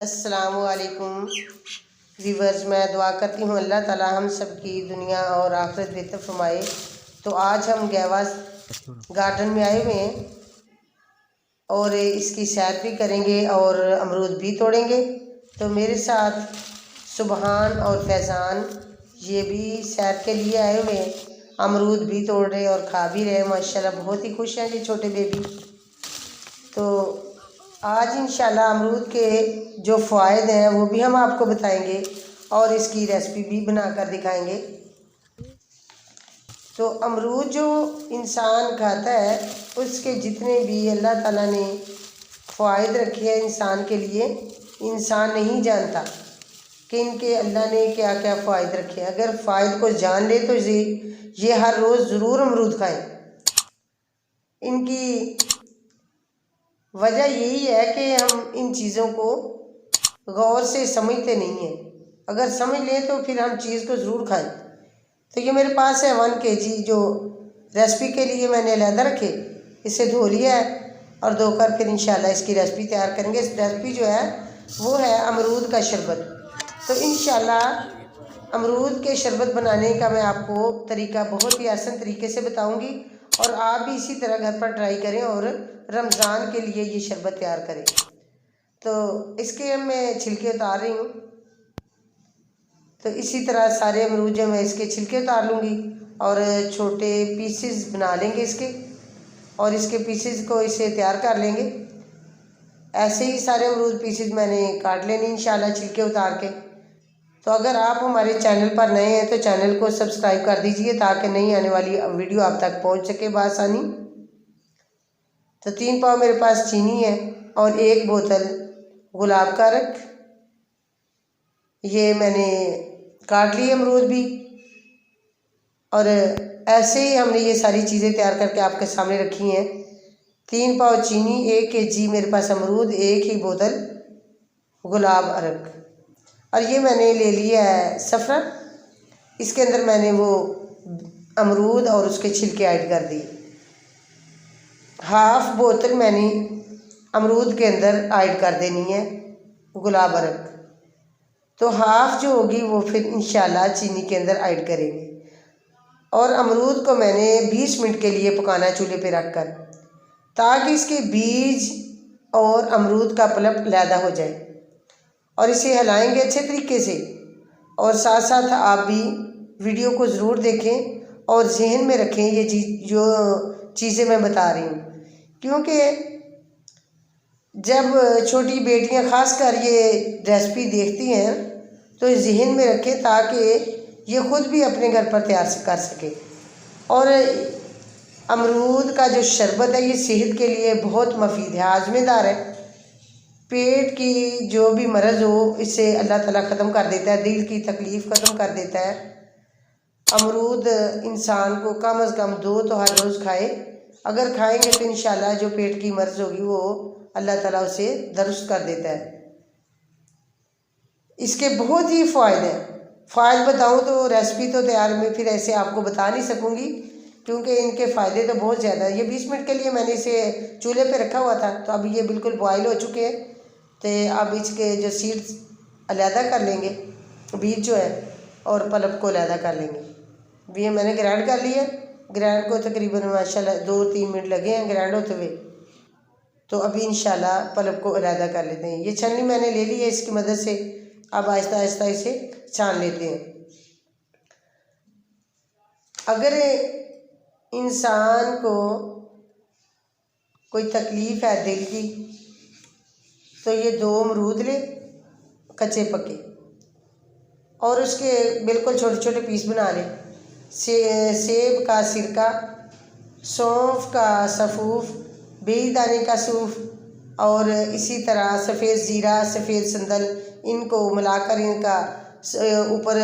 अस्सलामुअलैकुम व्यूवर्स, मैं दुआ करती हूँ अल्लाह ताला हम सब की दुनिया और आखिरत बेहतर फरमाए। तो आज हम गहवास गार्डन में आए हुए हैं और इसकी सैर भी करेंगे और अमरूद भी तोड़ेंगे। तो मेरे साथ सुबहान और फैज़ान ये भी सैर के लिए आए हुए हैं, अमरूद भी तोड़ रहे और खा भी रहे। माशाल्लाह बहुत ही खुश हैं ये छोटे बेबी। तो आज इंशाल्लाह अमरूद के जो फ़ायदे हैं वो भी हम आपको बताएंगे और इसकी रेसिपी भी बनाकर दिखाएंगे। तो अमरूद जो इंसान खाता है उसके जितने भी अल्लाह ताला ने फ़ायदे रखे हैं इंसान के लिए, इंसान नहीं जानता कि इनके अल्लाह ने क्या क्या फ़ायदे रखे हैं। अगर फ़ायदे को जान ले तो ये हर रोज़ ज़रूर अमरूद खाएं। इनकी वजह यही है कि हम इन चीज़ों को गौर से समझते नहीं हैं। अगर समझ लें तो फिर हम चीज़ को ज़रूर खाएं। तो ये मेरे पास है 1 kg जो रेसिपी के लिए मैंने अलहदा रखे, इसे धो लिया है और धोकर फिर इंशाल्लाह इसकी रेसिपी तैयार करेंगे। इस रेसिपी जो है वो है अमरूद का शरबत। तो इंशाल्लाह अमरूद के शरबत बनाने का मैं आपको तरीका बहुत ही आसान तरीके से बताऊंगी और आप भी इसी तरह घर पर ट्राई करें और रमज़ान के लिए ये शरबत तैयार करें। तो इसके मैं छिलके उतार रही हूँ। तो इसी तरह सारे अमरूद जो मैं इसके छिलके उतार लूँगी और छोटे पीसेस बना लेंगे इसके, और इसके पीसेस को इसे तैयार कर लेंगे। ऐसे ही सारे अमरूद पीसेस मैंने काट लेने इंशाल्लाह छिलके उतार के। तो अगर आप हमारे चैनल पर नए हैं तो चैनल को सब्सक्राइब कर दीजिए ताकि नई आने वाली वीडियो आप तक पहुंच सके बआसानी। तो 3 पाव मेरे पास चीनी है और 1 बोतल गुलाब का रख, ये मैंने काट लिए अमरूद भी। और ऐसे ही हमने ये सारी चीज़ें तैयार करके आपके सामने रखी हैं। 3 पाव चीनी, 1 kg मेरे पास अमरूद, 1 ही बोतल गुलाब अरक, और ये मैंने ले लिया है सफ़रन। इसके अंदर मैंने वो अमरूद और उसके छिलके ऐड कर दिए। हाफ़ बोतल मैंने अमरूद के अंदर ऐड कर देनी है गुलाब अरक। तो हाफ़ जो होगी वो फिर इंशाल्लाह चीनी के अंदर ऐड करेंगे। और अमरूद को मैंने 20 मिनट के लिए पकाना है चूल्हे पे रखकर, ताकि इसके बीज और अमरूद का पल्प लैदा हो जाए। और इसे हिलाएंगे अच्छे तरीके से। और साथ साथ आप भी वीडियो को ज़रूर देखें और जहन में रखें ये जो चीज़ें मैं बता रही हूँ, क्योंकि जब छोटी बेटियाँ ख़ासकर ये रेसिपी देखती हैं तो जहन में रखें ताकि ये ख़ुद भी अपने घर पर तैयार कर सके। और अमरूद का जो शरबत है ये सेहत के लिए बहुत मुफीद है, हाजमेदार है। पेट की जो भी मर्ज़ हो इसे अल्लाह ताला ख़त्म कर देता है, दिल की तकलीफ़ ख़त्म कर देता है। अमरूद इंसान को कम अज़ कम 2 तो हर रोज़ खाए। अगर खाएंगे तो इंशाल्लाह जो पेट की मर्ज़ होगी वो अल्लाह ताला उसे दुरुस्त कर देता है। इसके बहुत ही फ़ायदे हैं। फ़ायदे बताऊँ तो रेसिपी तो तैयार में फिर ऐसे आपको बता नहीं सकूँगी, क्योंकि इनके फ़ायदे तो बहुत ज़्यादा है। ये 20 मिनट के लिए मैंने इसे चूल्हे पे रखा हुआ था, तो अब ये बिल्कुल बॉयल हो चुके हैं। तो अब इसके जो सीड्स अलहदा कर लेंगे, बीज जो है, और पल्प को अलहदा कर लेंगे। ये मैंने ग्राइंड कर लिया। ग्राइंड को तकरीबन माशाल्लाह 2-3 मिनट लगे हैं ग्राइंड होते हुए। तो अभी इंशाल्लाह पल्प को अलहदा कर लेते हैं। ये छन्नी मैंने ले ली है, इसकी मदद से अब आहिस्ता आहिस्ता इसे छान लेते हैं। अगर इंसान को कोई तकलीफ़ है दिल की तो ये 2 अमरूद ले कच्चे पके और उसके बिल्कुल छोटे छोटे पीस बना ले। सेब का सिरका, सौंफ का सफ़ूफ, बेदाने का सूफ और इसी तरह सफ़ेद ज़ीरा, सफ़ेद संदल, इनको मिलाकर इनका ऊपर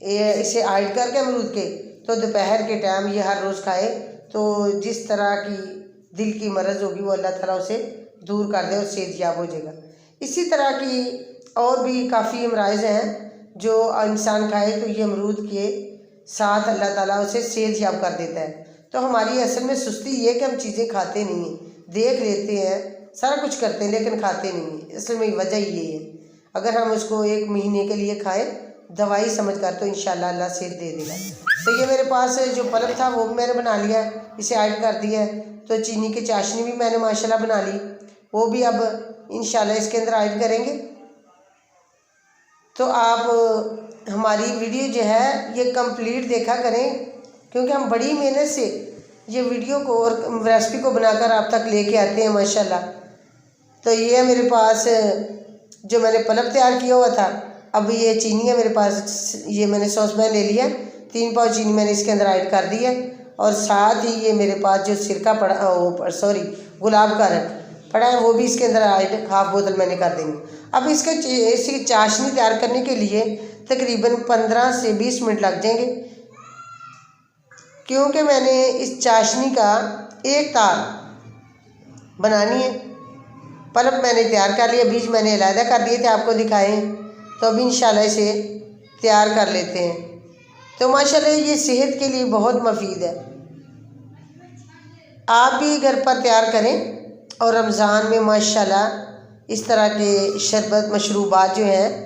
इसे ऐड करके अमरूद के, तो दोपहर के टाइम ये हर रोज़ खाए तो जिस तरह की दिल की मर्ज़ होगी वो अल्लाह ताला उसे दूर कर दे और सेहतयाब हो जाएगा। इसी तरह की और भी काफ़ी अमराज़ हैं जो इंसान खाए तो ये अमरूद के साथ अल्लाह ताला उसे सेहतयाब कर देता है। तो हमारी असल में सुस्ती ये कि हम चीज़ें खाते नहीं हैं, देख लेते हैं सारा कुछ करते हैं लेकिन खाते नहीं हैं। असल में वजह ये है, अगर हम उसको 1 महीने के लिए खाएं दवाई समझ कर तो इंशाल्लाह अल्लाह सेहत दे देगा। तो ये मेरे पास जो पलक था वो भी मैंने बना लिया, इसे ऐड कर दिया है। तो चीनी की चाशनी भी मैंने माशाल्लाह बना ली, वो भी अब इंशाल्लाह इसके अंदर ऐड करेंगे। तो आप हमारी वीडियो जो है ये कंप्लीट देखा करें, क्योंकि हम बड़ी मेहनत से ये वीडियो को और रेसिपी को बनाकर आप तक लेके आते हैं माशाल्लाह। तो ये है मेरे पास जो मैंने पलक तैयार किया हुआ था। अब ये चीनी है मेरे पास, ये मैंने सॉस पैन ले लिया, 3 पाव चीनी मैंने इसके अंदर ऐड कर दी है। और साथ ही ये मेरे पास जो सिरका पड़ा गुलाब का रंग पड़ा है वो भी इसके अंदर ऐड 1/2 बोतल मैंने कर देंगे। अब इसकी चाशनी तैयार करने के लिए तकरीबन 15 से 20 मिनट लग जाएंगे, क्योंकि मैंने इस चाशनी का एक तार बनानी है। पल्प मैंने तैयार कर लिया, बीज मैंने अलहदा कर दिए थे आपको दिखाएं। तो अब इंशाल्लाह इसे तैयार कर लेते हैं। तो माशाल्लाह ये सेहत के लिए बहुत मुफीद है, आप भी घर पर तैयार करें। और रमज़ान में माशाल्लाह इस तरह के शरबत मशरूबात जो हैं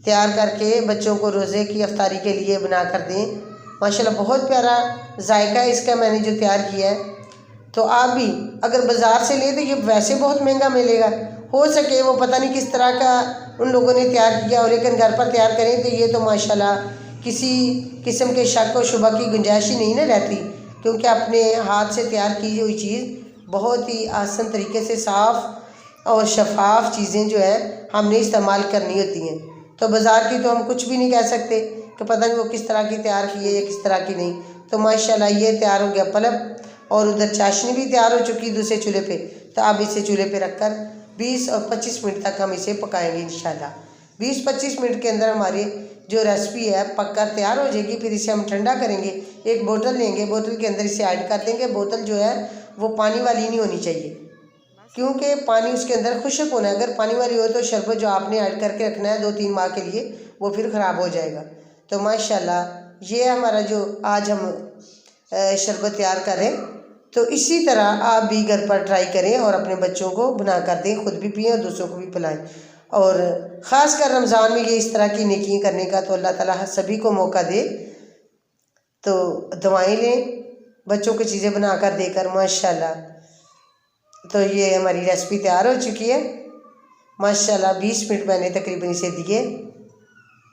तैयार करके बच्चों को रोज़े की अफ्तारी के लिए बना कर दें। माशाल्लाह बहुत प्यारा जायका है इसका मैंने जो तैयार किया है। तो आप भी अगर बाज़ार से लें तो ये वैसे बहुत महंगा मिलेगा, हो सके वो पता नहीं किस तरह का उन लोगों ने तैयार किया हो, लेकिन घर पर तैयार करें तो ये तो माशाल्लाह किसी किस्म के शक व शुबा की गुंजाइश ही नहीं ना रहती, क्योंकि अपने हाथ से तैयार की हुई चीज़ बहुत ही आसान तरीके से साफ़ और शफाफ चीज़ें जो है हमने इस्तेमाल करनी होती हैं। तो बाज़ार की तो हम कुछ भी नहीं कह सकते कि पता नहीं वो किस तरह की तैयार की है या किस तरह की नहीं। तो माशाल्लाह ये तैयार हो गया पलप, और उधर चाशनी भी तैयार हो चुकी दूसरे चूल्हे पे। तो अब इसे चूल्हे पे रखकर 20 और 25 मिनट तक हम इसे पकाएंगे इंशाल्लाह। 20-25 मिनट के अंदर हमारी जो रेसिपी है पककर तैयार हो जाएगी। फिर इसे हम ठंडा करेंगे, एक बोतल लेंगे, बोतल के अंदर इसे ऐड कर देंगे। बोतल जो है वो पानी वाली नहीं होनी चाहिए, क्योंकि पानी उसके अंदर खुश्क होना है। अगर पानी वाली हो तो शरबत जो आपने ऐड करके रखना है 2-3 माह के लिए वो फिर ख़राब हो जाएगा। तो माशाल्लाह ये हमारा जो आज हम शरबत तैयार करें, तो इसी तरह आप भी घर पर ट्राई करें और अपने बच्चों को बना कर दें, खुद भी पिएँ और दूसरों को भी पिलाएं। और ख़ास कर रमज़ान में ये इस तरह की नेकियां करने का तो अल्लाह ताला सभी को मौका दे। तो दवाएं लें बच्चों को चीज़ें बना कर देकर माशाल्लाह। तो ये हमारी रेसिपी तैयार हो चुकी है माशाल्लाह। 20 मिनट मैंने तकरीबन इसे दिए,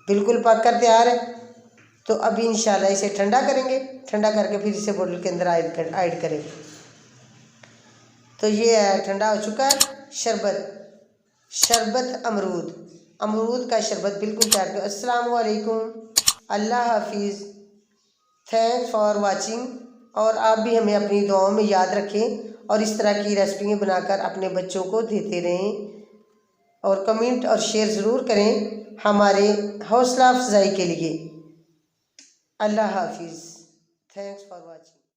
बिल्कुल पक कर तैयार है। तो अभी इंशाल्लाह इसे ठंडा करेंगे, ठंडा करके फिर इसे बोतल के अंदर ऐड करेंगे। तो ये ठंडा हो चुका है शरबत अमरूद का शरबत बिल्कुल तैयार कर। अस्सलाम वालेकुम, अल्लाह हाफिज़, थैंक्स फॉर वाचिंग। और आप भी हमें अपनी दुआओं में याद रखें और इस तरह की रेसिपियाँ बनाकर अपने बच्चों को देते रहें। और कमेंट और शेयर ज़रूर करें हमारे हौसला अफजाई के लिए। अल्लाह हाफिज़, थैंक्स फॉर वाचिंग।